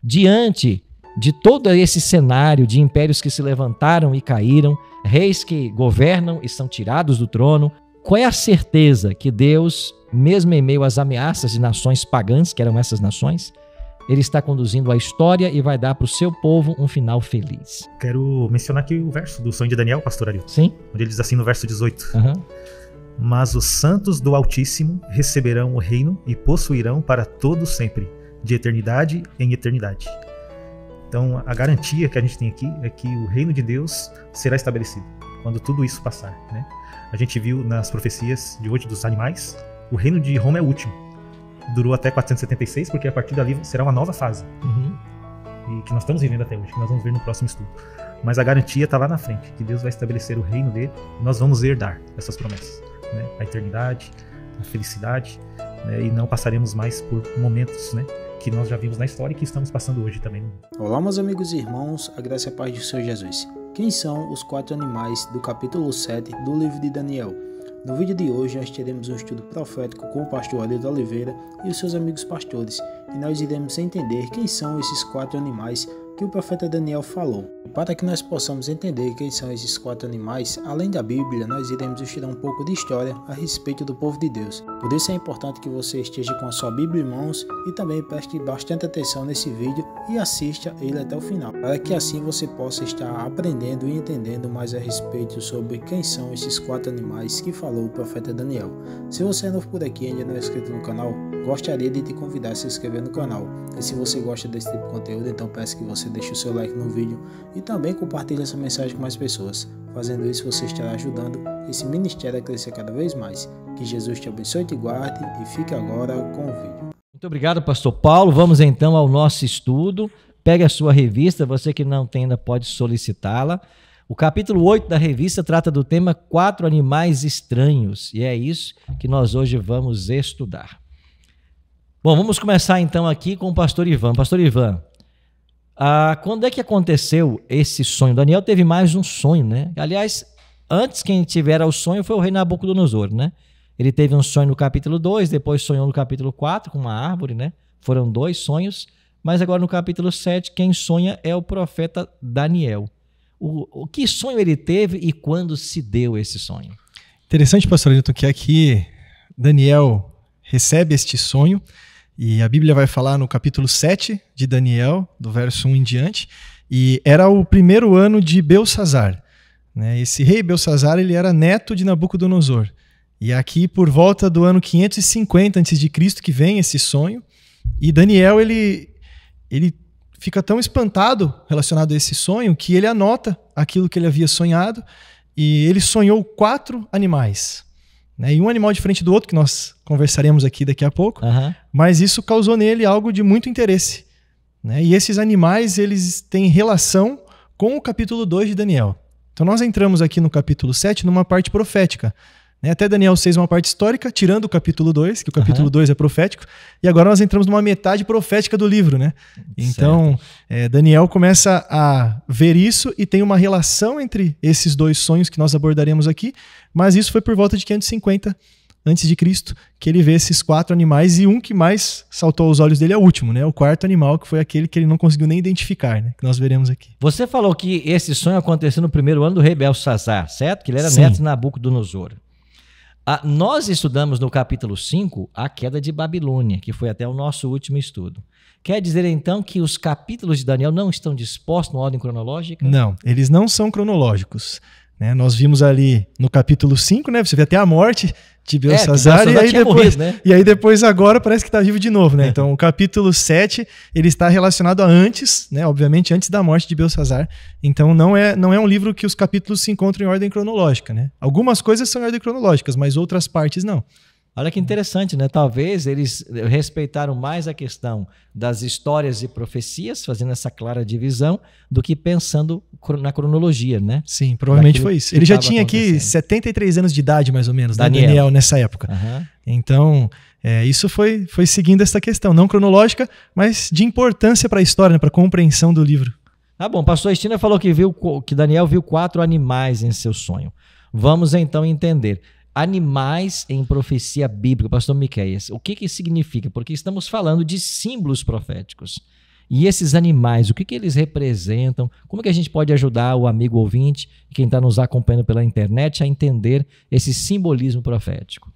diante de todo esse cenário de impérios que se levantaram e caíram, reis que governam e são tirados do trono, qual é a certeza que Deus, mesmo em meio às ameaças de nações pagãs, que eram essas nações, Ele está conduzindo a história e vai dar para o seu povo um final feliz? Quero mencionar aqui o verso do sonho de Daniel, pastor Arilton. Sim. Onde ele diz assim no verso 18. Uhum. Mas os santos do Altíssimo receberão o reino e possuirão para todo sempre, de eternidade em eternidade. Então, a garantia que a gente tem aqui é que o reino de Deus será estabelecido quando tudo isso passar, né? A gente viu nas profecias de hoje dos animais, o reino de Roma é o último. Durou até 476, porque a partir dali será uma nova fase. E que nós estamos vivendo até hoje, que nós vamos ver no próximo estudo. Mas a garantia está lá na frente, que Deus vai estabelecer o reino dele e nós vamos herdar essas promessas, né? A eternidade, a felicidade, né? E não passaremos mais por momentos, né, que nós já vimos na história e que estamos passando hoje também. Olá, meus amigos e irmãos, a graça e a paz do Senhor Jesus. Quem são os 4 animais do capítulo 7 do livro de Daniel? No vídeo de hoje nós teremos um estudo profético com o pastor Arilton Oliveira e os seus amigos pastores, e nós iremos entender quem são esses 4 animais que o profeta Daniel falou. Para que nós possamos entender quem são esses 4 animais, além da Bíblia, nós iremos estudar um pouco de história a respeito do povo de Deus. Por isso é importante que você esteja com a sua Bíblia em mãos e também preste bastante atenção nesse vídeo e assista ele até o final, para que assim você possa estar aprendendo e entendendo mais a respeito sobre quem são esses 4 animais que falou o profeta Daniel. Se você é novo por aqui e ainda não é inscrito no canal, gostaria de te convidar a se inscrever no canal. E se você gosta desse tipo de conteúdo, então peço que você deixe o seu like no vídeo e também compartilhe essa mensagem com mais pessoas. Fazendo isso, você estará ajudando esse ministério a crescer cada vez mais. Que Jesus te abençoe e te guarde, e fique agora com o vídeo. Muito obrigado, pastor Paulo. Vamos então ao nosso estudo. Pegue a sua revista, você que não tem ainda pode solicitá-la. O capítulo 8 da revista trata do tema 4 animais estranhos, e é isso que nós hoje vamos estudar. Bom, vamos começar então aqui com o pastor Ivan. Pastor Ivan, quando é que aconteceu esse sonho? Daniel teve mais um sonho, né? Aliás, antes quem tivera o sonho foi o rei Nabucodonosor, né? Ele teve um sonho no capítulo 2, depois sonhou no capítulo 4 com uma árvore, né? Foram 2 sonhos, mas agora no capítulo 7 quem sonha é o profeta Daniel. O que sonho ele teve e quando se deu esse sonho? Interessante, pastor Arilton, que aqui Daniel recebe este sonho. E a Bíblia vai falar no capítulo 7 de Daniel, do verso 1 em diante, e era o primeiro ano de Belsazzar, né? Esse rei Belsazzar, ele era neto de Nabucodonosor. E aqui, por volta do ano 550 a.C., que vem esse sonho, e Daniel, ele fica tão espantado relacionado a esse sonho, que ele anota aquilo que ele havia sonhado, e ele sonhou 4 animais. E um animal diferente do outro, que nós conversaremos aqui daqui a pouco, mas isso causou nele algo de muito interesse, né? E esses animais, eles têm relação com o capítulo 2 de Daniel. Então nós entramos aqui no capítulo 7 numa parte profética, né? Até Daniel 6 uma parte histórica, tirando o capítulo 2, que o capítulo 2 é profético, e agora nós entramos numa metade profética do livro, né? Então Daniel começa a ver isso e tem uma relação entre esses 2 sonhos que nós abordaremos aqui, mas isso foi por volta de 550 a.C. que ele vê esses 4 animais, e um que mais saltou aos olhos dele é o último, né? O 4º animal, que foi aquele que ele não conseguiu nem identificar, né? Que nós veremos aqui. Você falou que esse sonho aconteceu no primeiro ano do rei Belsazzar, certo? Que ele era Sim. neto de Nabucodonosor. Nós estudamos no capítulo 5 a queda de Babilônia, que foi até o nosso último estudo. Quer dizer então que os capítulos de Daniel não estão dispostos na ordem cronológica? Não, eles não são cronológicos, né? Nós vimos ali no capítulo 5, né? Você vê até a morte de Belsazzar, e aí depois agora parece que está vivo de novo, né? Então o capítulo 7 ele está relacionado a antes, né? Obviamente antes da morte de Belsazzar. Então não é um livro que os capítulos se encontram em ordem cronológica, né? Algumas coisas são em ordem cronológica, mas outras partes não. Olha que interessante, né? Talvez eles respeitaram mais a questão das histórias e profecias, fazendo essa clara divisão, do que pensando na cronologia, né? Sim, provavelmente foi isso. Ele já tinha aqui 73 anos de idade, mais ou menos, Daniel nessa época. Então, isso foi seguindo essa questão, não cronológica, mas de importância para a história, né? Para a compreensão do livro. Tá bom, pastor Estina falou que Daniel viu 4 animais em seu sonho. Vamos então entender. Animais em profecia bíblica, pastor Miqueias, o que significa? Porque estamos falando de símbolos proféticos. E esses animais, o que eles representam? Como que a gente pode ajudar o amigo ouvinte, quem está nos acompanhando pela internet, a entender esse simbolismo profético?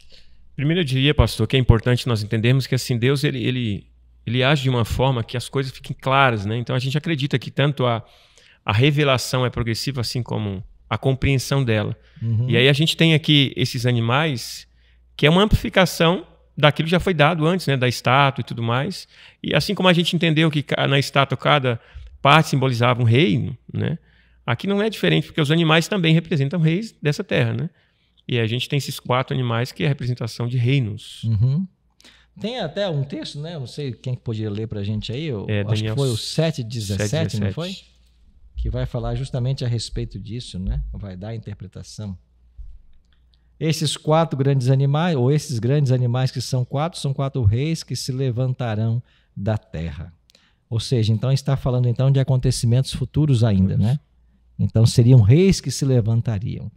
Primeiro eu diria, pastor, que é importante nós entendermos que assim, Deus ele age de uma forma que as coisas fiquem claras, né? Então a gente acredita que tanto a revelação é progressiva, assim como a compreensão dela. E aí a gente tem aqui esses animais, que é uma amplificação daquilo que já foi dado antes, né? Da estátua e tudo mais. E assim como a gente entendeu que na estátua cada parte simbolizava um reino, né? Aqui não é diferente, porque os animais também representam reis dessa terra, né? E a gente tem esses 4 animais que é a representação de reinos. Tem até um texto, né? Não sei quem podia ler para a gente aí. Acho Daniel que foi o 7:17, não foi? 7:17. Que vai falar justamente a respeito disso, né? Vai dar a interpretação. Esses 4 grandes animais, ou esses grandes animais que são 4 reis que se levantarão da terra. Ou seja, então está falando então de acontecimentos futuros ainda, né? Então seriam reis que se levantariam.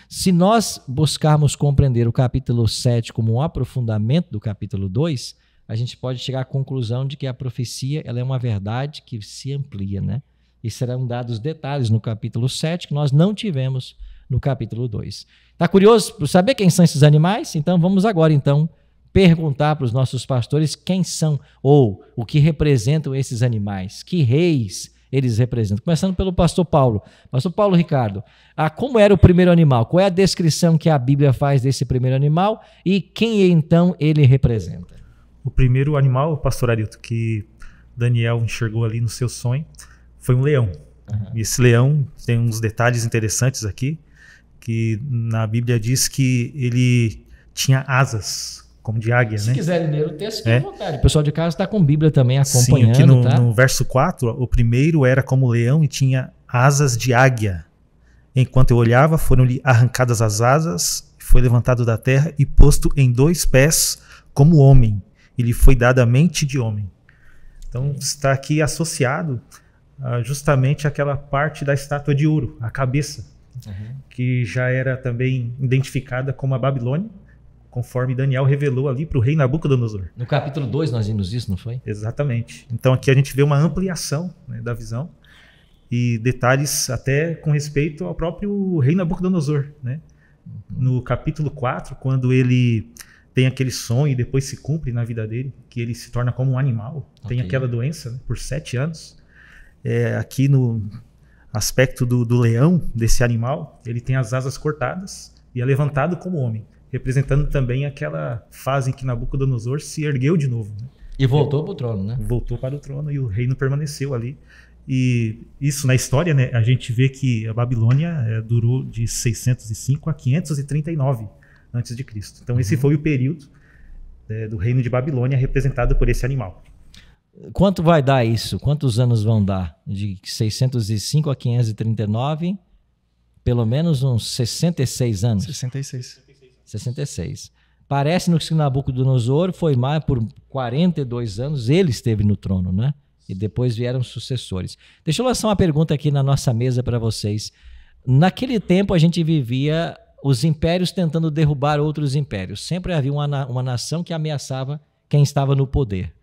Se nós buscarmos compreender o capítulo 7 como um aprofundamento do capítulo 2, a gente pode chegar à conclusão de que a profecia ela é uma verdade que se amplia, né? E serão dados detalhes no capítulo 7 que nós não tivemos no capítulo 2. Está curioso por saber quem são esses animais? Então vamos agora perguntar para os nossos pastores quem são ou o que representam esses animais, que reis eles representam. Começando pelo pastor Paulo. Pastor Paulo Ricardo, como era o primeiro animal? Qual é a descrição que a Bíblia faz desse primeiro animal e quem então ele representa? O primeiro animal, pastor Arilton, que Daniel enxergou ali no seu sonho, foi um leão. E esse leão tem uns detalhes interessantes aqui, que na Bíblia diz que ele tinha asas, como de águia, Se né? quiserem ler o texto, fique à vontade. O pessoal de casa está com Bíblia também acompanhando. Sim, aqui tá? no verso 4, o primeiro era como leão e tinha asas de águia. Enquanto eu olhava, foram-lhe arrancadas as asas, foi levantado da terra e posto em 2 pés como homem. E lhe foi dada a mente de homem. Então está aqui associado justamente àquela parte da estátua de ouro, a cabeça, que já era também identificada como a Babilônia, conforme Daniel revelou ali para o rei Nabucodonosor. No capítulo 2 nós vimos isso, não foi? Exatamente. Então aqui a gente vê uma ampliação, né, da visão e detalhes até com respeito ao próprio rei Nabucodonosor, né? No capítulo 4, quando ele tem aquele sonho e depois se cumpre na vida dele, que ele se torna como um animal, tem aquela doença, né, por 7 anos. Aqui no aspecto do leão, desse animal, ele tem as asas cortadas e é levantado como homem, representando também aquela fase em que Nabucodonosor se ergueu de novo, né? E voltou para o trono, né? Voltou para o trono e o reino permaneceu ali. E isso na história, né, a gente vê que a Babilônia durou de 605 a 539 antes de Cristo. Então esse foi o período do reino de Babilônia representado por esse animal. Quanto vai dar isso? Quantos anos vão dar? De 605 a 539, pelo menos uns 66 anos. 66. Parece-nos que Nabucodonosor foi mais por 42 anos, ele esteve no trono, né? E depois vieram sucessores. Deixa eu lançar uma pergunta aqui na nossa mesa para vocês. Naquele tempo a gente vivia os impérios tentando derrubar outros impérios. Sempre havia uma nação que ameaçava quem estava no poder.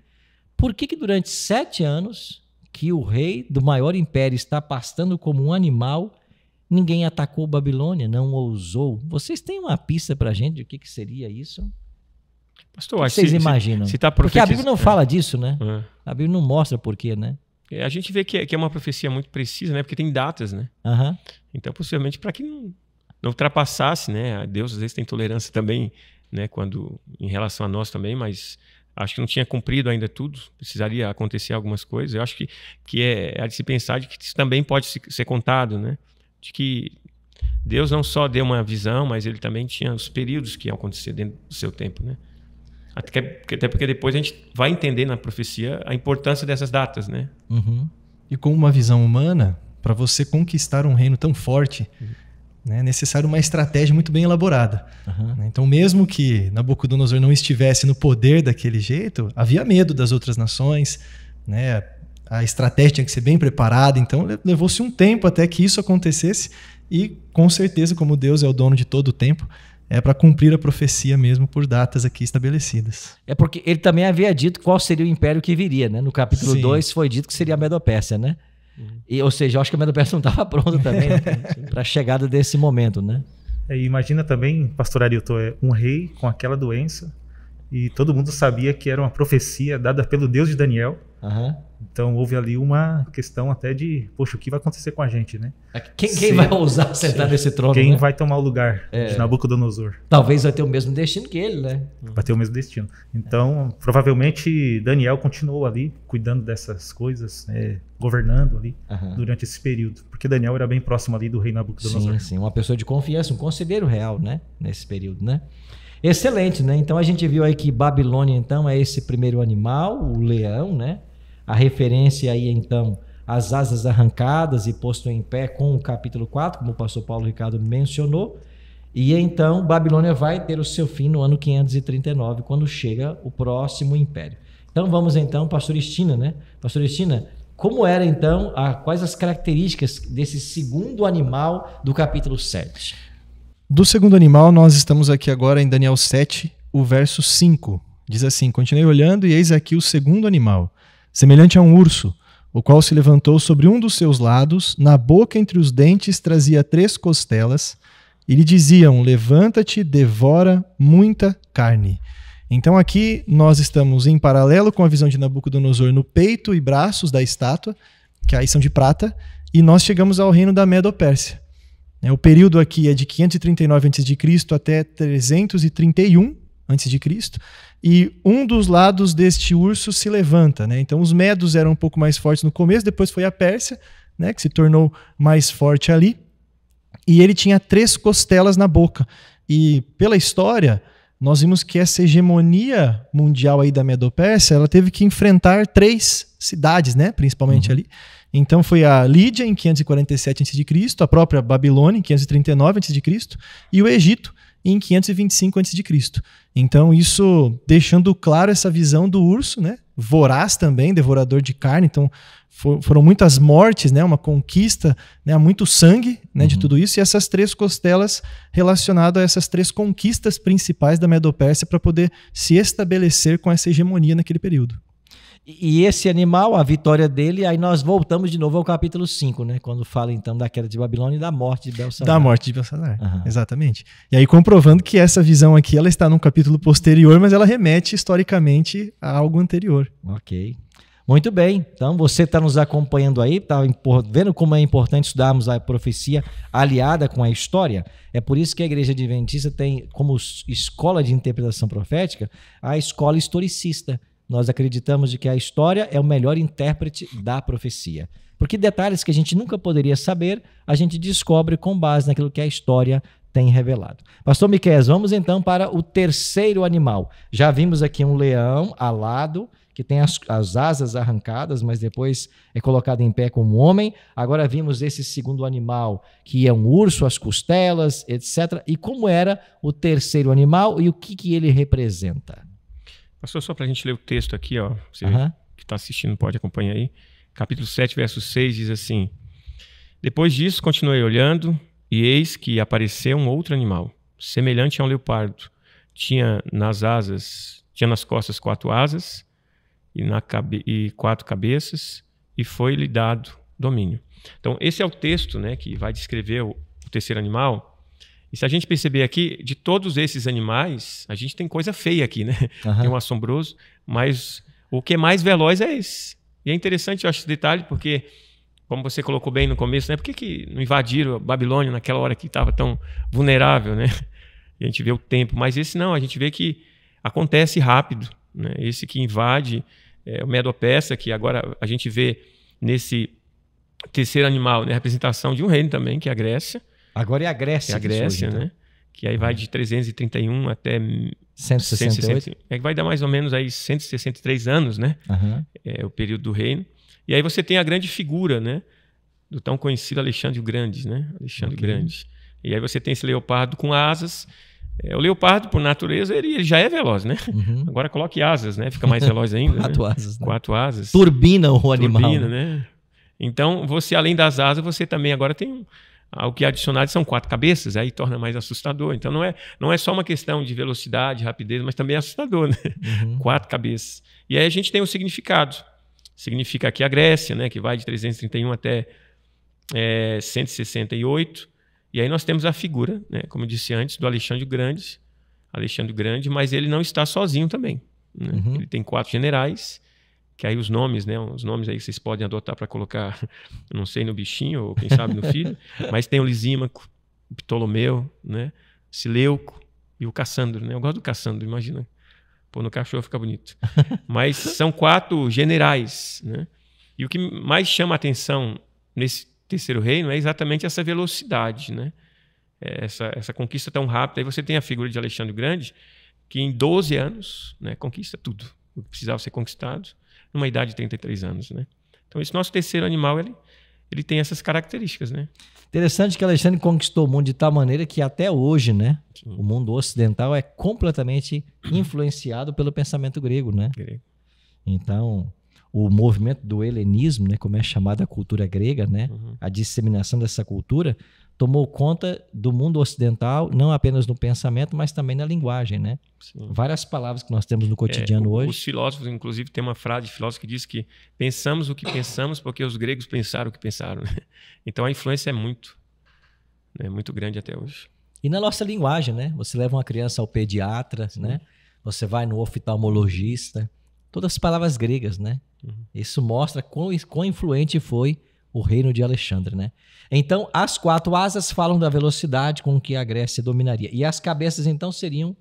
Por que durante 7 anos que o rei do maior império está pastando como um animal, ninguém atacou Babilônia, não ousou? Vocês têm uma pista para a gente de o que seria isso? Pastor, o que vocês imaginam? Porque a Bíblia não fala disso, né? A Bíblia não mostra por quê, né? A gente vê que é uma profecia muito precisa, né? Porque tem datas, né? Então, possivelmente, para que não ultrapassasse, né? Deus às vezes tem tolerância também, né? Em relação a nós também, mas acho que não tinha cumprido ainda tudo, precisaria acontecer algumas coisas. Eu acho que é de se pensar de que isso também pode ser contado, né? De que Deus não só deu uma visão, mas ele também tinha os períodos que iam acontecer dentro do seu tempo, né? Até porque depois a gente vai entender na profecia a importância dessas datas, né? E com uma visão humana, para você conquistar um reino tão forte, é necessário uma estratégia muito bem elaborada. Então, mesmo que Nabucodonosor não estivesse no poder daquele jeito, havia medo das outras nações, né? A estratégia tinha que ser bem preparada, então levou-se um tempo até que isso acontecesse e, com certeza, como Deus é o dono de todo o tempo, é para cumprir a profecia mesmo por datas aqui estabelecidas. É porque ele também havia dito qual seria o império que viria, né? No capítulo 2 foi dito que seria a Medo-Pérsia, né? Ou seja, eu acho que a Medo-Pérsia não estava pronta também para a chegada desse momento, né? Imagina também, pastor Arilton, um rei com aquela doença, e todo mundo sabia que era uma profecia dada pelo Deus de Daniel. Então houve ali uma questão até de, poxa, o que vai acontecer com a gente, né? Quem vai ousar sentar nesse trono? Quem né? vai tomar o lugar de Nabucodonosor? Talvez vai ter o mesmo destino que ele, né? Vai ter o mesmo destino. Então, provavelmente, Daniel continuou ali, cuidando dessas coisas, governando ali durante esse período. Porque Daniel era bem próximo ali do rei Nabucodonosor. Sim, uma pessoa de confiança, um conselheiro real, né? Nesse período, né? Excelente, né? Então a gente viu aí que Babilônia, então, é esse primeiro animal, o leão, né? A referência aí, então, às asas arrancadas e posto em pé com o capítulo 4, como o pastor Paulo Ricardo mencionou. E então Babilônia vai ter o seu fim no ano 539, quando chega o próximo império. Então vamos então, pastor Estina, né? Pastor Estina, como era então, quais as características desse segundo animal do capítulo 7? Do segundo animal, nós estamos aqui agora em Daniel 7, o verso 5. Diz assim: continuei olhando e eis aqui o segundo animal, semelhante a um urso, o qual se levantou sobre um dos seus lados, na boca entre os dentes trazia 3 costelas, e lhe diziam: levanta-te, devora muita carne. Então aqui nós estamos em paralelo com a visão de Nabucodonosor no peito e braços da estátua, que aí são de prata, e nós chegamos ao reino da Medo-Pérsia. O período aqui é de 539 a.C. até 331 a.C., e um dos lados deste urso se levanta, né? Então os medos eram um pouco mais fortes no começo, depois foi a Pérsia, né, que se tornou mais forte ali, e ele tinha 3 costelas na boca. E pela história, nós vimos que essa hegemonia mundial aí da Medo-Pérsia, ela teve que enfrentar 3 cidades, né, principalmente ali. Então foi a Lídia em 547 a.C., a própria Babilônia em 539 a.C. e o Egito em 525 a.C. Então isso deixando claro essa visão do urso, né? Voraz também, devorador de carne. Então foram muitas mortes, né? Uma conquista, né? Muito sangue, né? De tudo isso, e essas 3 costelas relacionadas a essas 3 conquistas principais da Medo-Pérsia para poder se estabelecer com essa hegemonia naquele período. E esse animal, a vitória dele, aí nós voltamos de novo ao capítulo 5, né? Quando fala então da queda de Babilônia e da morte de Belsazar. Da morte de Belsazar, exatamente. E aí comprovando que essa visão aqui, ela está num capítulo posterior, mas ela remete historicamente a algo anterior. Ok. Muito bem. Então você está nos acompanhando aí, está vendo como é importante estudarmos a profecia aliada com a história? É por isso que a Igreja Adventista tem como escola de interpretação profética a escola historicista. Nós acreditamos de que a história é o melhor intérprete da profecia. Porque detalhes que a gente nunca poderia saber, a gente descobre com base naquilo que a história tem revelado. Pastor Miqueias, vamos então para o terceiro animal. Já vimos aqui um leão alado, que tem as asas arrancadas, mas depois é colocado em pé como homem. Agora vimos esse segundo animal, que é um urso, as costelas, etc. E como era o terceiro animal e o que ele representa? Pastor, só para a gente ler o texto aqui, ó, você que está assistindo pode acompanhar aí. Capítulo 7, verso 6 diz assim: depois disso continuei olhando, e eis que apareceu um outro animal, semelhante a um leopardo. Tinha nas costas 4 asas e 4 cabeças, e foi-lhe dado domínio. Então, esse é o texto, né, que vai descrever o terceiro animal. E se a gente perceber aqui, de todos esses animais, a gente tem coisa feia aqui, né? Tem um assombroso, mas o que é mais veloz é esse. E é interessante, eu acho, esse detalhe, porque, como você colocou bem no começo, né? Por que não invadiram a Babilônia naquela hora que estava tão vulnerável, né? E a gente vê o tempo, mas esse não, a gente vê que acontece rápido, né? Esse que invade o Medo-Pérsia, que agora a gente vê nesse terceiro animal, né? A representação de um reino também, que é a Grécia. Agora é a Grécia. É a Grécia, surge, né? então. Que aí vai de 331 até 168. É que vai dar mais ou menos aí 163 anos, né? É o período do reino. E aí você tem a grande figura, né? Do tão conhecido Alexandre o Grande, né? Alexandre Grande. E aí você tem esse leopardo com asas. O leopardo, por natureza, ele já é veloz, né? Agora coloque asas, né? Fica mais veloz ainda. 4 né? asas. Né? 4 asas. Turbina o animal. Turbina, né? Então, você, além das asas, você também agora tem O que é adicionado são 4 cabeças, aí torna mais assustador. Então não é só uma questão de velocidade, rapidez, mas também é assustador, né? 4 cabeças. E aí a gente tem o significado. Significa aqui a Grécia, né? Que vai de 331 até 168. E aí nós temos a figura, né? Como eu disse antes, do Alexandre o Grande, mas ele não está sozinho também, né? Ele tem 4 generais, que aí os nomes, né? Os nomes aí vocês podem adotar para colocar, não sei, no bichinho ou quem sabe no filho, mas tem o Lisímaco, o Ptolomeu, né? Seleuco e o Cassandro, né? Eu gosto do Cassandro, imagina. Pô, no cachorro fica bonito. Mas são 4 generais, né? E o que mais chama a atenção nesse terceiro reino é exatamente essa velocidade, né? Essa conquista tão rápida. Aí você tem a figura de Alexandre o Grande, que em 12 anos, né, conquista tudo o que precisava ser conquistado, numa idade de 33 anos, né? Então esse nosso terceiro animal, ele tem essas características, né? Interessante que Alexandre conquistou o mundo de tal maneira que até hoje, né, o mundo ocidental é completamente influenciado pelo pensamento grego, né? Então, o movimento do helenismo, né, como é chamada a cultura grega, né, a disseminação dessa cultura, tomou conta do mundo ocidental, não apenas no pensamento, mas também na linguagem, né? Sim. Várias palavras que nós temos no cotidiano hoje. Os filósofos, inclusive, tem uma frase de filósofo que diz que pensamos o que pensamos porque os gregos pensaram o que pensaram, né? Então a influência é muito grande até hoje. E na nossa linguagem, né? Você leva uma criança ao pediatra, né? Você vai no oftalmologista, todas as palavras gregas, né? Isso mostra quão influente foi o reino de Alexandre, né? Então, as 4 asas falam da velocidade com que a Grécia dominaria. E as cabeças, então, seriam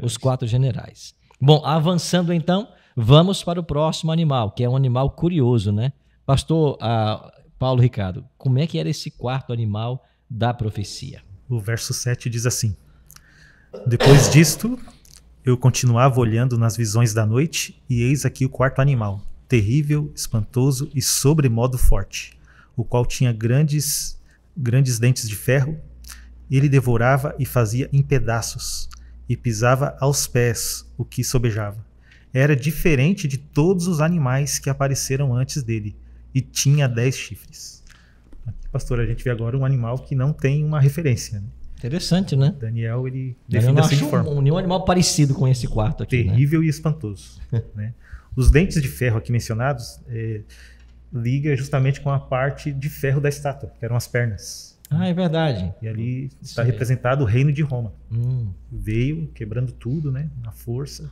os 4 generais. Bom, avançando, então, vamos para o próximo animal, que é um animal curioso, né? Pastor Paulo Ricardo, como é que era esse 4º animal da profecia? O verso 7 diz assim: Depois disto, eu continuava olhando nas visões da noite, e eis aqui o 4º animal, terrível, espantoso e sobremodo forte, o qual tinha grandes dentes de ferro. Ele devorava e fazia em pedaços, e pisava aos pés o que sobejava. Era diferente de todos os animais que apareceram antes dele, e tinha 10 chifres. Aqui, pastor, a gente vê agora um animal que não tem uma referência, né? Interessante, né? Daniel, ele define assim de forma. Nenhum animal parecido com esse 4º aqui, terrível, né? E espantoso. Né? Os dentes de ferro aqui mencionados liga justamente com a parte de ferro da estátua, que eram as pernas. Ah, é verdade. E ali está representado o reino de Roma. Veio quebrando tudo, né? Na força,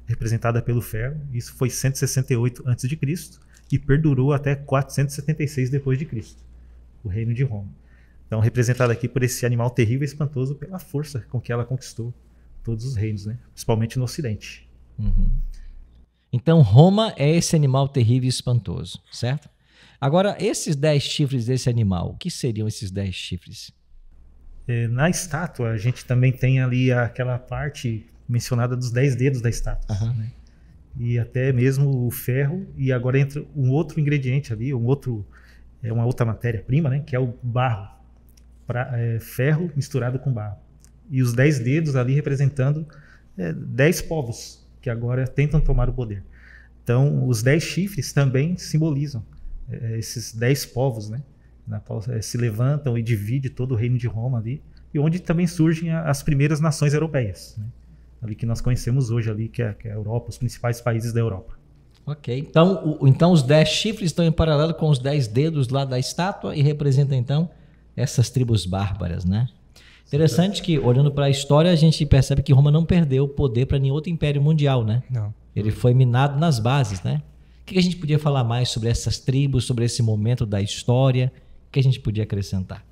representada pelo ferro. Isso foi 168 a.C. e perdurou até 476 depois de Cristo. O reino de Roma. Então, representado aqui por esse animal terrível e espantoso pela força com que ela conquistou todos os reinos, né? Principalmente no Ocidente. Então, Roma é esse animal terrível e espantoso, certo? Agora, esses 10 chifres desse animal, o que seriam esses 10 chifres? Na estátua, a gente também tem ali aquela parte mencionada dos 10 dedos da estátua. Né? E até mesmo o ferro, e agora entra um outro ingrediente ali, uma outra matéria-prima, né? Que é o barro. Ferro misturado com barro. E os 10 dedos ali representando 10 povos que agora tentam tomar o poder. Então, os 10 chifres também simbolizam esses 10 povos, né? Na qual se levantam e divide todo o reino de Roma ali, e onde também surgem as primeiras nações europeias, né? Ali que nós conhecemos hoje, ali, que é a Europa, os principais países da Europa. Ok, então os 10 chifres estão em paralelo com os 10 dedos lá da estátua e representam então essas tribos bárbaras, né? Interessante que, olhando para a história, a gente percebe que Roma não perdeu o poder para nenhum outro império mundial, né? Não. Ele foi minado nas bases, né? O que a gente podia falar mais sobre essas tribos, sobre esse momento da história? O que a gente podia acrescentar?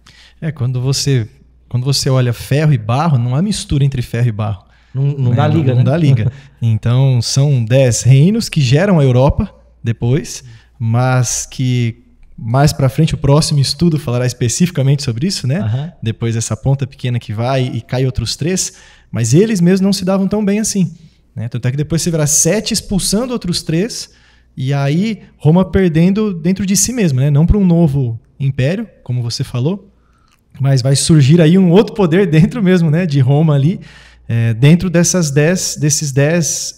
Quando você olha ferro e barro, não há mistura entre ferro e barro. Não dá liga, né? Não dá liga. Então, são 10 reinos que geram a Europa depois, mas que mais para frente o próximo estudo falará especificamente sobre isso, né? Depois dessa ponta pequena que vai e cai outros 3, mas eles mesmos não se davam tão bem assim, né? Tanto é que depois você verá 7 expulsando outros 3, e aí Roma perdendo dentro de si mesmo, né? Não para um novo império, como você falou, mas vai surgir aí um outro poder dentro mesmo, né? De Roma ali, dentro desses 10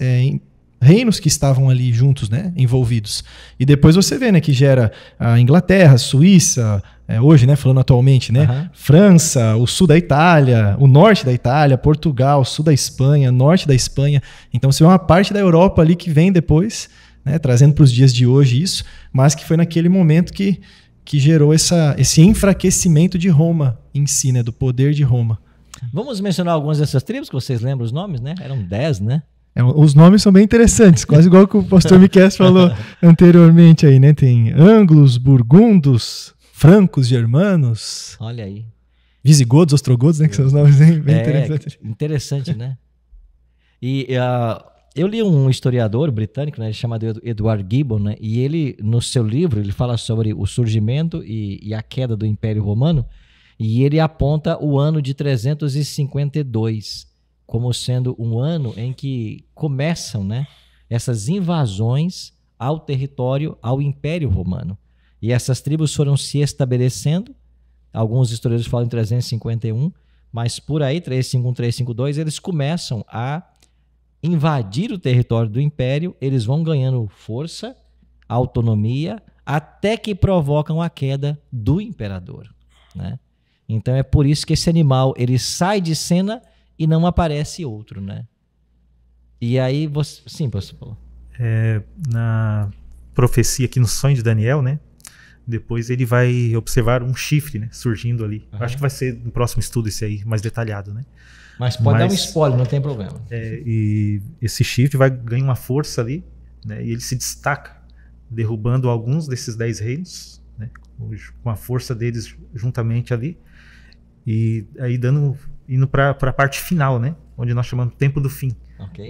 reinos que estavam ali juntos, né, envolvidos. E depois você vê, né, que gera a Inglaterra, Suíça, hoje, né, falando atualmente, né, França, o sul da Itália, o norte da Itália, Portugal, sul da Espanha, norte da Espanha. Então você vê uma parte da Europa ali que vem depois, né, trazendo para os dias de hoje isso, mas que foi naquele momento que gerou esse enfraquecimento de Roma em si, né, do poder de Roma. Vamos mencionar algumas dessas tribos que vocês lembram os nomes, né? Eram 10, né? Os nomes são bem interessantes, quase igual que o pastor Miquel falou anteriormente aí, né? Tem anglos, burgundos, francos, germanos. Olha aí. Visigodos, ostrogodos, né? Que são os nomes bem interessantes. Interessante, né? E eu li um historiador britânico, né, chamado Edward Gibbon, né? E ele, no seu livro, ele fala sobre o surgimento e a queda do Império Romano, e ele aponta o ano de 352 como sendo um ano em que começam, né, essas invasões ao território, ao Império Romano. E essas tribos foram se estabelecendo, alguns historiadores falam em 351, mas por aí, 351, 352, eles começam a invadir o território do Império, eles vão ganhando força, autonomia, até que provocam a queda do imperador, né? Então é por isso que esse animal ele sai de cena e não aparece outro, né? E aí você... Sim, pastor Paulo. Na profecia aqui no sonho de Daniel, né? Depois ele vai observar um chifre, né, surgindo ali. Acho que vai ser no próximo estudo esse aí, mais detalhado, né? Mas pode dar um spoiler, não tem problema. E esse chifre vai ganhar uma força ali, né? E ele se destaca, derrubando alguns desses 10 reinos, né, com a força deles juntamente ali. E aí indo para a parte final, né? Onde nós chamamos tempo do fim,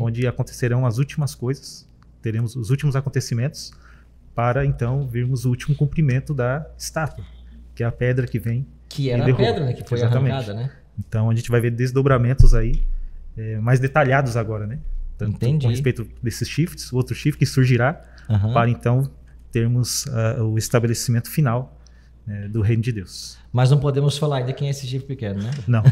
onde acontecerão as últimas coisas, teremos os últimos acontecimentos, para então vermos o último cumprimento da estátua, que é a pedra que vem. Que era a pedra, né? Que foi arrancada, né? Então a gente vai ver desdobramentos aí mais detalhados agora, né? Tanto Entendi. com respeito desses shifts, o outro shift que surgirá, para então termos o estabelecimento final do reino de Deus. Mas não podemos falar ainda quem é esse chifre pequeno, né? Não,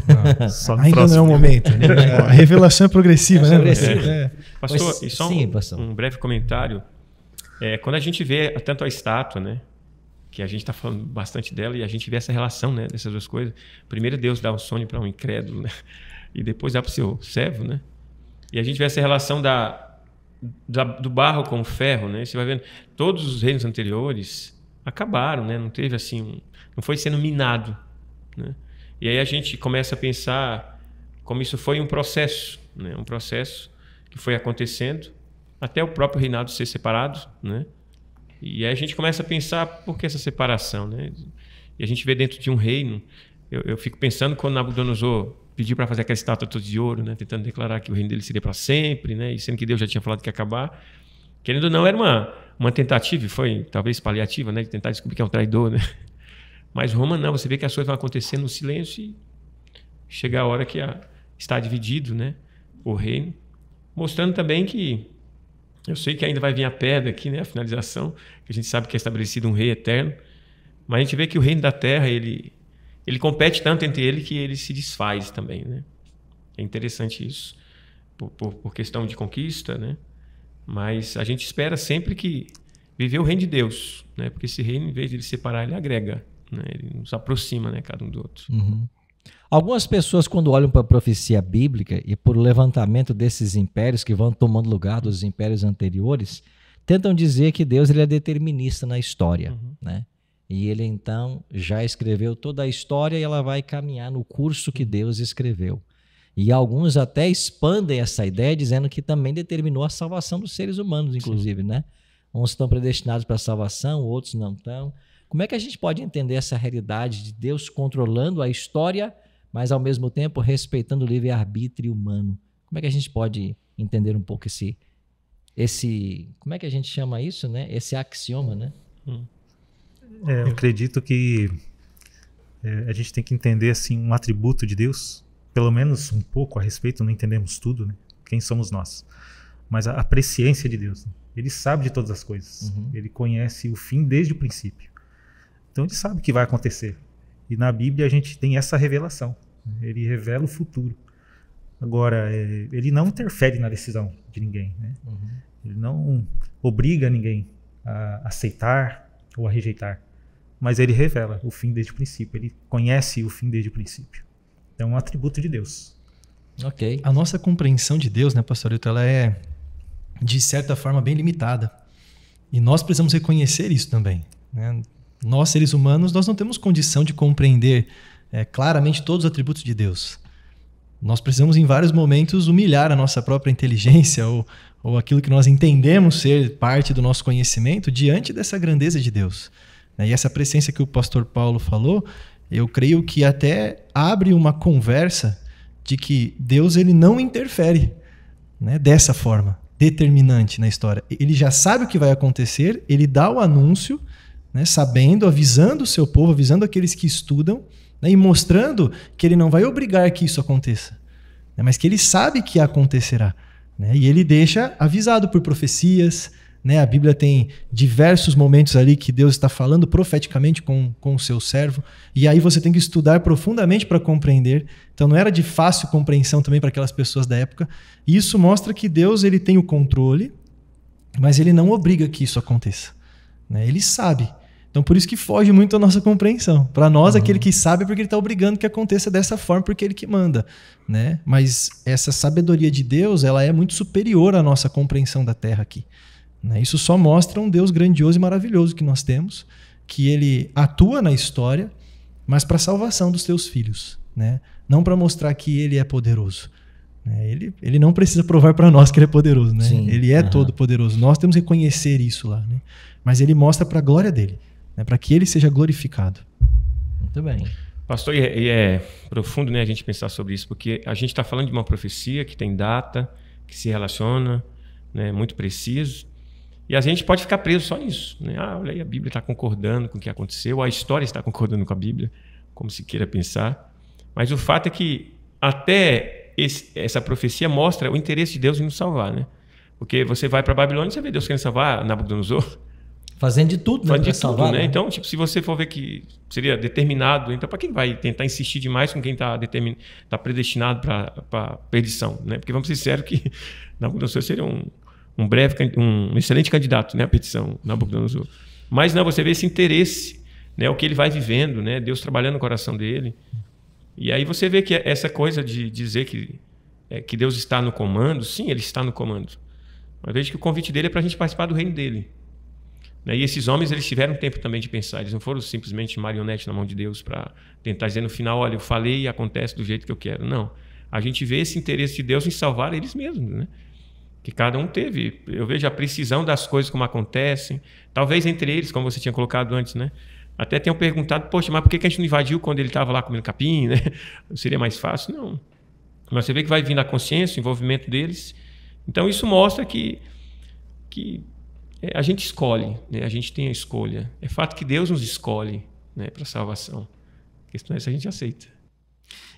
só no ainda próximo. não é o momento. Né? A revelação é progressiva, né? Pastor, e só um breve comentário. Quando a gente vê tanto a estátua, né, que a gente está falando bastante dela, e a gente vê essa relação, né, dessas duas coisas. Primeiro Deus dá um sonho para um incrédulo, né, e depois dá para o seu servo, né? E a gente vê essa relação do barro com o ferro, né? Você vai vendo, todos os reinos anteriores acabaram, né? Não teve assim, não foi sendo minado, né? E aí a gente começa a pensar como isso foi um processo, né? Um processo que foi acontecendo até o próprio reinado ser separado, né? E aí a gente começa a pensar por que essa separação, né? E a gente vê dentro de um reino, eu fico pensando quando Nabucodonosor pediu para fazer aquela estátua toda de ouro, né? Tentando declarar que o reino dele seria para sempre, né? E sendo que Deus já tinha falado que ia acabar. Querendo ou não, era uma tentativa, e foi talvez paliativa, né? De tentar descobrir que é um traidor, né? Mas Roma não, você vê que as coisas vão acontecendo no silêncio e chega a hora que está dividido, né? O reino, mostrando também que eu sei que ainda vai vir a pedra aqui, né? A finalização, que a gente sabe que é estabelecido um rei eterno, mas a gente vê que o reino da terra, ele compete tanto entre ele que ele se desfaz também, né? É interessante isso, por questão de conquista, né? Mas a gente espera sempre que viver o reino de Deus, né? Porque esse reino, em vez de ele separar, ele agrega, né? Ele nos aproxima, né? Cada um do outro. Algumas pessoas, quando olham para a profecia bíblica e por levantamento desses impérios que vão tomando lugar dos impérios anteriores, tentam dizer que Deus ele é determinista na história, né? E ele então já escreveu toda a história e ela vai caminhar no curso que Deus escreveu. E alguns até expandem essa ideia dizendo que também determinou a salvação dos seres humanos, inclusive, né? Uns estão predestinados para a salvação, outros não estão. Como é que a gente pode entender essa realidade de Deus controlando a história, mas ao mesmo tempo respeitando o livre-arbítrio humano? Como é que a gente pode entender um pouco esse como é que a gente chama isso, né? Esse axioma, né? Eu acredito que a gente tem que entender assim um atributo de Deus, pelo menos um pouco a respeito, não entendemos tudo, né? Quem somos nós? Mas a presciência de Deus, né? Ele sabe de todas as coisas, ele conhece o fim desde o princípio, então ele sabe o que vai acontecer, e na Bíblia a gente tem essa revelação, ele revela o futuro. Agora, ele não interfere na decisão de ninguém, né? Ele não obriga ninguém a aceitar ou a rejeitar, mas ele revela o fim desde o princípio. Ele conhece o fim desde o princípio. Então é um atributo de Deus. Ok. A nossa compreensão de Deus, né, Pastor Hilton, ela é, de certa forma, bem limitada. E nós precisamos reconhecer isso também, né? Nós, seres humanos, nós não temos condição de compreender claramente todos os atributos de Deus. Nós precisamos, em vários momentos, humilhar a nossa própria inteligência ou aquilo que nós entendemos ser parte do nosso conhecimento diante dessa grandeza de Deus. E essa presença que o pastor Paulo falou, eu creio que até abre uma conversa de que Deus ele não interfere, né, dessa forma determinante na história. Ele já sabe o que vai acontecer, ele dá o anúncio, né, sabendo, avisando o seu povo, avisando aqueles que estudam, né, e mostrando que ele não vai obrigar que isso aconteça, né, mas que ele sabe que acontecerá, né, e ele deixa avisado por profecias, né, a Bíblia tem diversos momentos ali que Deus está falando profeticamente com o seu servo, e aí você tem que estudar profundamente para compreender. Então não era de fácil compreensão também para aquelas pessoas da época, e isso mostra que Deus ele tem o controle, mas ele não obriga que isso aconteça, né, ele sabe. Então por isso que foge muito a nossa compreensão. Para nós, aquele que sabe é porque ele está obrigando que aconteça dessa forma, porque ele que manda, né? Mas essa sabedoria de Deus ela é muito superior à nossa compreensão da terra aqui. Isso só mostra um Deus grandioso e maravilhoso que nós temos, que ele atua na história, mas para a salvação dos teus filhos, né? Não para mostrar que ele é poderoso. Ele não precisa provar para nós que ele é poderoso, né? Ele é todo poderoso. Nós temos que reconhecer isso lá, né? Mas ele mostra para a glória dele, né? Para que ele seja glorificado. Muito bem. Pastor, e é profundo, né, a gente pensar sobre isso, porque a gente está falando de uma profecia que tem data, que se relaciona, né, muito preciso. E a gente pode ficar preso só nisso, né? Olha aí, a Bíblia está concordando com o que aconteceu, a história está concordando com a Bíblia, como se queira pensar. Mas o fato é que até essa profecia mostra o interesse de Deus em nos salvar, né? Porque você vai para a Babilônia e você vê Deus querendo salvar Nabucodonosor. Fazendo de tudo, né? Fazendo de tudo, né? Então, tipo, se você for ver que seria determinado, então para que vai tentar insistir demais com quem está predestinado para perdição, né? Porque vamos ser sérios que Nabucodonosor seria um excelente candidato, né, à petição, Nabucodonosor. Mas não, você vê esse interesse, né, o que ele vai vivendo, né, Deus trabalhando no coração dele. E aí você vê que essa coisa de dizer que Deus está no comando, sim, ele está no comando. Mas veja que o convite dele é para a gente participar do reino dele. Né, e esses homens, eles tiveram tempo também de pensar, eles não foram simplesmente marionete na mão de Deus para tentar dizer no final, olha, eu falei e acontece do jeito que eu quero. Não, a gente vê esse interesse de Deus em salvar eles mesmos, né? Que cada um teve. Eu vejo a precisão das coisas como acontecem. Talvez entre eles, como você tinha colocado antes, né? Até tenham perguntado, poxa, mas por que a gente não invadiu quando ele estava lá comendo capim, né? Seria mais fácil? Não. Mas você vê que vai vindo a consciência, o envolvimento deles. Então isso mostra que a gente escolhe, né? A gente tem a escolha. É fato que Deus nos escolhe, né, para a salvação. A questão é se a gente aceita.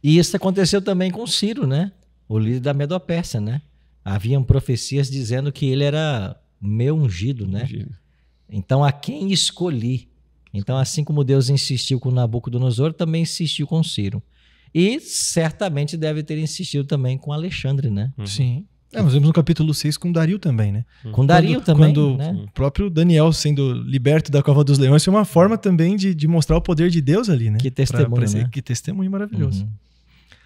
E isso aconteceu também com Ciro, né? O líder da Medo-Pérsia, né? Haviam profecias dizendo que ele era meu ungido, né? Então, a quem escolhi? Então, assim como Deus insistiu com Nabucodonosor, também insistiu com Ciro. E certamente deve ter insistido também com Alexandre, né? Sim. Nós vemos no capítulo 6 com Dario também, né? Com Dario também, quando né? o próprio Daniel sendo liberto da cova dos leões foi uma forma também de mostrar o poder de Deus ali, né? Que testemunho, né? Que testemunho maravilhoso.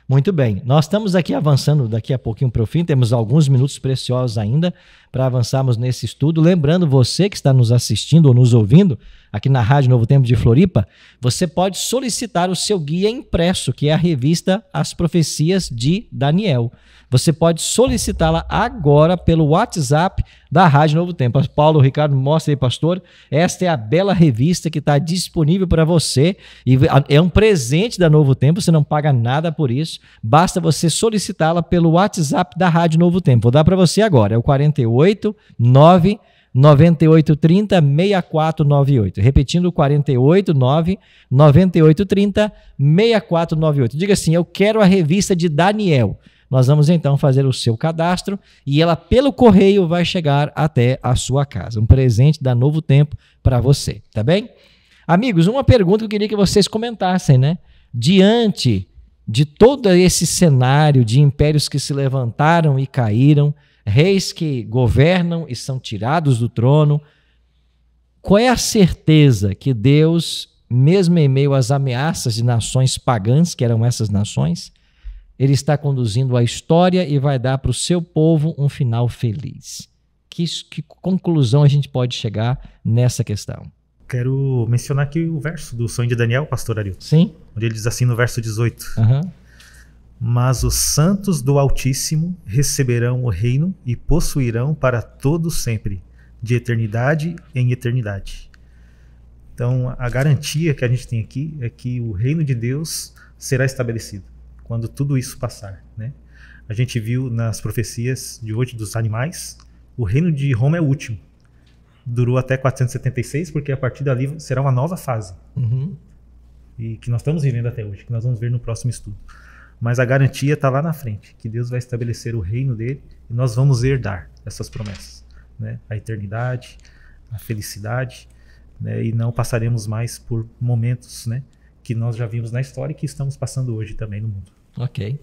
Muito bem, nós estamos aqui avançando daqui a pouquinho para o fim, temos alguns minutos preciosos ainda para avançarmos nesse estudo. Lembrando, você que está nos assistindo ou nos ouvindo aqui na Rádio Novo Tempo de Floripa, você pode solicitar o seu guia impresso, que é a revista As Profecias de Daniel. Você pode solicitá-la agora pelo WhatsApp da Rádio Novo Tempo. Paulo, Ricardo, mostra aí, pastor. Esta é a bela revista que está disponível para você. E é um presente da Novo Tempo, você não paga nada por isso. Basta você solicitá-la pelo WhatsApp da Rádio Novo Tempo. Vou dar para você agora. É o 48 9 9830 6498. Repetindo, 48 9 9830 6498. Diga assim, eu quero a revista de Daniel. Nós vamos então fazer o seu cadastro e ela pelo correio vai chegar até a sua casa. Um presente da Novo Tempo para você, tá bem? Amigos, uma pergunta que eu queria que vocês comentassem, né? Diante de todo esse cenário de impérios que se levantaram e caíram, reis que governam e são tirados do trono. Qual é a certeza que Deus, mesmo em meio às ameaças de nações pagãs, que eram essas nações, Ele está conduzindo a história e vai dar para o seu povo um final feliz? Que conclusão a gente pode chegar nessa questão? Quero mencionar aqui o verso do sonho de Daniel, pastor Arilton. Sim. Onde ele diz assim no verso 18. Uhum. Mas os santos do Altíssimo receberão o reino e possuirão para todo sempre, de eternidade em eternidade. Então, a garantia que a gente tem aqui é que o reino de Deus será estabelecido quando tudo isso passar, né? A gente viu nas profecias de hoje dos animais, o reino de Roma é o último. Durou até 476, porque a partir dali será uma nova fase. Uhum. E que nós estamos vivendo até hoje, que nós vamos ver no próximo estudo. Mas a garantia está lá na frente, que Deus vai estabelecer o reino dele e nós vamos herdar essas promessas, né? A eternidade, a felicidade, né? E não passaremos mais por momentos, né, que nós já vimos na história e que estamos passando hoje também no mundo. Ok.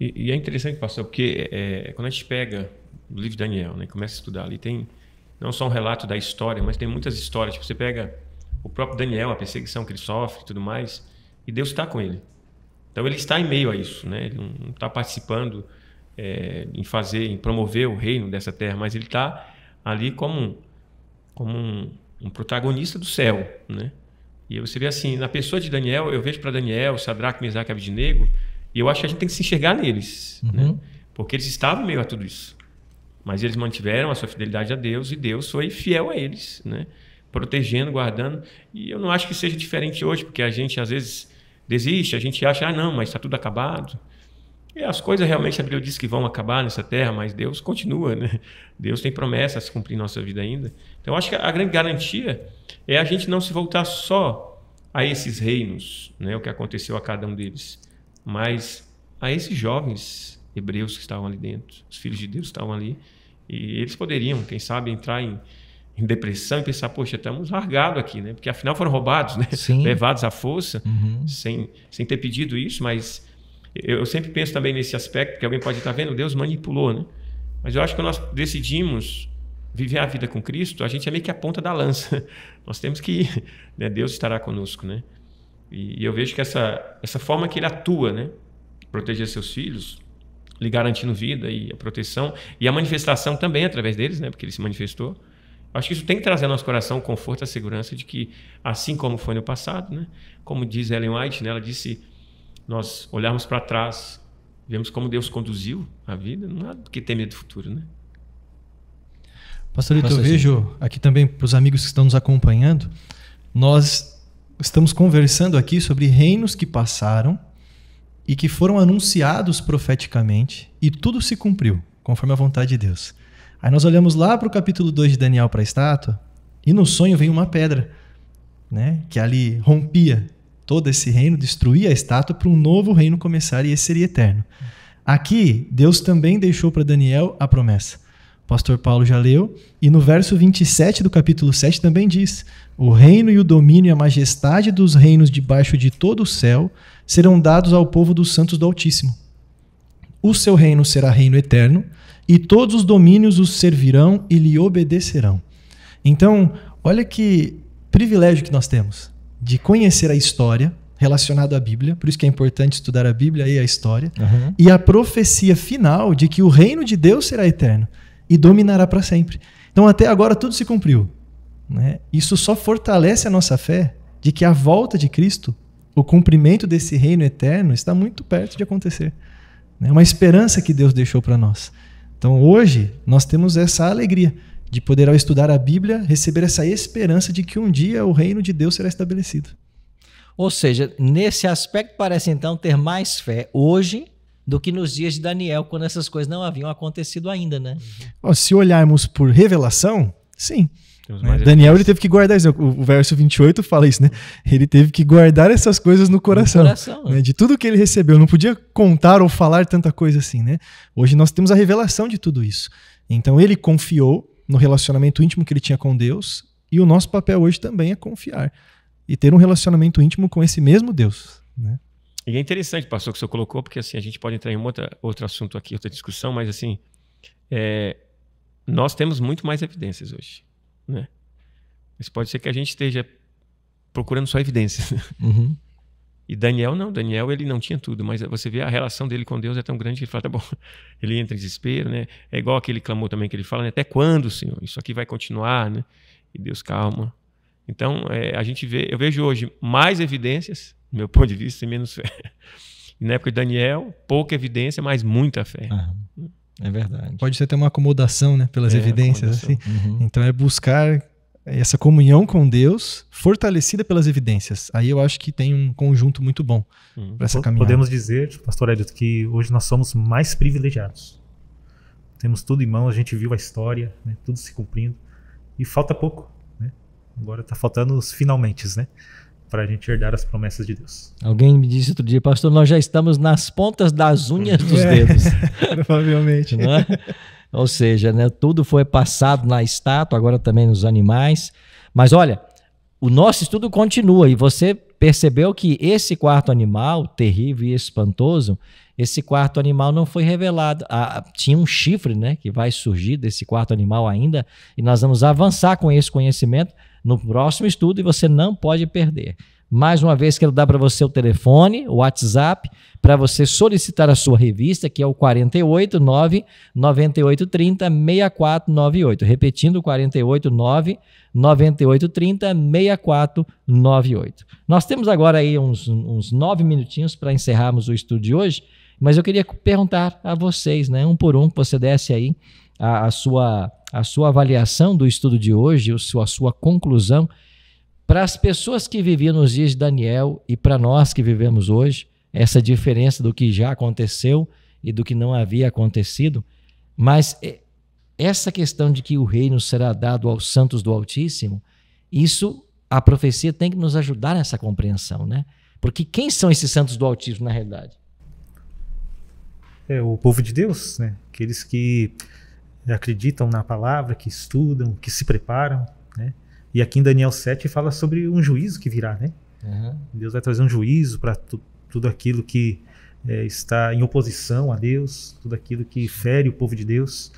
E é interessante, pastor, porque quando a gente pega o livro de Daniel, né, começa a estudar ali, tem não só um relato da história, mas tem muitas histórias. Tipo, você pega o próprio Daniel, a perseguição que ele sofre e tudo mais, e Deus está com ele. Então ele está em meio a isso, né? Ele não está participando em promover o reino dessa terra, mas ele está ali como um protagonista do céu, né? E você vê assim, na pessoa de Daniel, eu vejo para Daniel, Sadraque, Mesaque e Abednego, e eu acho que a gente tem que se enxergar neles, né? Porque eles estavam em meio a tudo isso. Mas eles mantiveram a sua fidelidade a Deus e Deus foi fiel a eles, né? Protegendo, guardando. E eu não acho que seja diferente hoje, porque a gente às vezes desiste, a gente acha, não, mas está tudo acabado. E as coisas realmente, a Bíblia diz que vão acabar nessa terra, mas Deus continua, né? Deus tem promessas a se cumprir em nossa vida ainda. Então eu acho que a grande garantia é a gente não se voltar só a esses reinos, né? O que aconteceu a cada um deles, mas a esses jovens hebreus que estavam ali dentro, os filhos de Deus estavam ali, e eles poderiam, quem sabe, entrar em depressão e pensar, poxa, estamos largados aqui, né? Porque afinal foram roubados, né? Levados à força, sem ter pedido isso, mas eu sempre penso também nesse aspecto, que alguém pode estar vendo, Deus manipulou, né? Mas eu acho que quando nós decidimos viver a vida com Cristo, a gente é meio que a ponta da lança. Nós temos que ir, né? Deus estará conosco, né? E eu vejo que essa forma que Ele atua, né? Proteger seus filhos, lhe garantindo vida e a proteção, e a manifestação também através deles, né? Porque Ele se manifestou. Acho que isso tem que trazer ao nosso coração o conforto e a segurança de que, assim como foi no passado, né? Como diz Ellen White, né? Ela disse, nós olharmos para trás, vemos como Deus conduziu a vida, não há do que ter medo do futuro, né? Pastorito, eu vejo aqui também para os amigos que estão nos acompanhando, nós estamos conversando aqui sobre reinos que passaram e que foram anunciados profeticamente e tudo se cumpriu, conforme a vontade de Deus. Aí nós olhamos lá para o capítulo 2 de Daniel, para a estátua, e no sonho vem uma pedra, né, que ali rompia todo esse reino, destruía a estátua para um novo reino começar, e esse seria eterno. Aqui, Deus também deixou para Daniel a promessa. O pastor Paulo já leu, e no verso 27 do capítulo 7 também diz, o reino e o domínio e a majestade dos reinos debaixo de todo o céu serão dados ao povo dos santos do Altíssimo. O seu reino será reino eterno, e todos os domínios os servirão e lhe obedecerão. Então, olha que privilégio que nós temos de conhecer a história relacionada à Bíblia, por isso que é importante estudar a Bíblia e a história, e a profecia final de que o reino de Deus será eterno e dominará para sempre. Então, até agora tudo se cumpriu, né? Isso só fortalece a nossa fé de que a volta de Cristo, o cumprimento desse reino eterno, está muito perto de acontecer. É uma esperança que Deus deixou para nós. Então, hoje, nós temos essa alegria de poder, ao estudar a Bíblia, receber essa esperança de que um dia o reino de Deus será estabelecido. Ou seja, nesse aspecto parece então ter mais fé hoje do que nos dias de Daniel, quando essas coisas não haviam acontecido ainda, né? Se olharmos por revelação, sim. Daniel ele teve que guardar isso. O verso 28 fala isso, né? Ele teve que guardar essas coisas no coração, né? De tudo que ele recebeu. Não podia contar ou falar tanta coisa assim, né? Hoje nós temos a revelação de tudo isso. Então ele confiou no relacionamento íntimo que ele tinha com Deus, e o nosso papel hoje também é confiar e ter um relacionamento íntimo com esse mesmo Deus, né? E é interessante, pastor, que o senhor colocou, porque assim, a gente pode entrar em outro assunto aqui, outra discussão, mas assim, nós temos muito mais evidências hoje, né? Mas pode ser que a gente esteja procurando só evidências. Uhum. E Daniel não. Daniel, ele não tinha tudo, mas você vê a relação dele com Deus é tão grande que ele fala, tá bom, ele entra em desespero, né? É igual aquele clamor também que ele fala, né? Até quando, Senhor? Isso aqui vai continuar, né? E Deus, calma. Então, eu vejo hoje mais evidências, do meu ponto de vista, e menos fé. E na época de Daniel, pouca evidência, mas muita fé. É verdade. Pode ser até uma acomodação, né, pelas evidências. Assim. Uhum. Então é buscar essa comunhão com Deus fortalecida pelas evidências. Aí eu acho que tem um conjunto muito bom para essa caminhada. Podemos dizer, pastor Hélio, que hoje nós somos mais privilegiados. Temos tudo em mãos, a gente viu a história, né, tudo se cumprindo. E falta pouco, né? Agora está faltando os finalmente, né? Para a gente herdar as promessas de Deus. Alguém me disse outro dia, pastor, nós já estamos nas pontas das unhas dos dedos. Provavelmente. Não é? Ou seja, né, tudo foi passado na estátua, agora também nos animais. Mas olha, o nosso estudo continua e você percebeu que esse quarto animal, terrível e espantoso, esse quarto animal não foi revelado. Tinha um chifre, né, que vai surgir desse quarto animal ainda, e nós vamos avançar com esse conhecimento no próximo estudo e você não pode perder. Mais uma vez, quero dar para você o telefone, o WhatsApp, para você solicitar a sua revista, que é o 489-9830-6498. Repetindo, 489-9830-6498. Nós temos agora aí uns 9 minutinhos para encerrarmos o estudo de hoje, mas eu queria perguntar a vocês, né, um por um, que você desse aí a sua avaliação do estudo de hoje, a sua conclusão, para as pessoas que viviam nos dias de Daniel e para nós que vivemos hoje, essa diferença do que já aconteceu e do que não havia acontecido, mas essa questão de que o reino será dado aos santos do Altíssimo, isso, a profecia tem que nos ajudar nessa compreensão, né? Porque quem são esses santos do Altíssimo na realidade? É o povo de Deus, né? Aqueles que acreditam na palavra, que estudam, que se preparam, né? E aqui em Daniel 7 fala sobre um juízo que virá, né? Uhum. Deus vai trazer um juízo para tudo aquilo que está em oposição a Deus, tudo aquilo que fere o povo de Deus.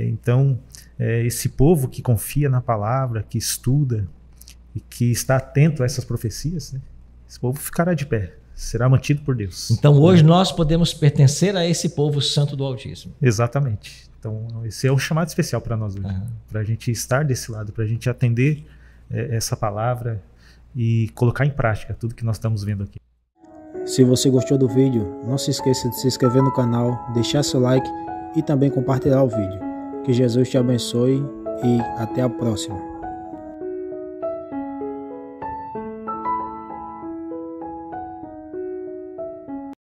Então, esse povo que confia na palavra, que estuda e que está atento a essas profecias, né? Esse povo ficará de pé, será mantido por Deus. Então, hoje nós podemos pertencer a esse povo santo do Altíssimo. Exatamente. Então, esse é um chamado especial para nós hoje, para a gente estar desse lado, para a gente atender essa palavra e colocar em prática tudo que nós estamos vendo aqui. Se você gostou do vídeo, não se esqueça de se inscrever no canal, deixar seu like e também compartilhar o vídeo. Que Jesus te abençoe e até a próxima.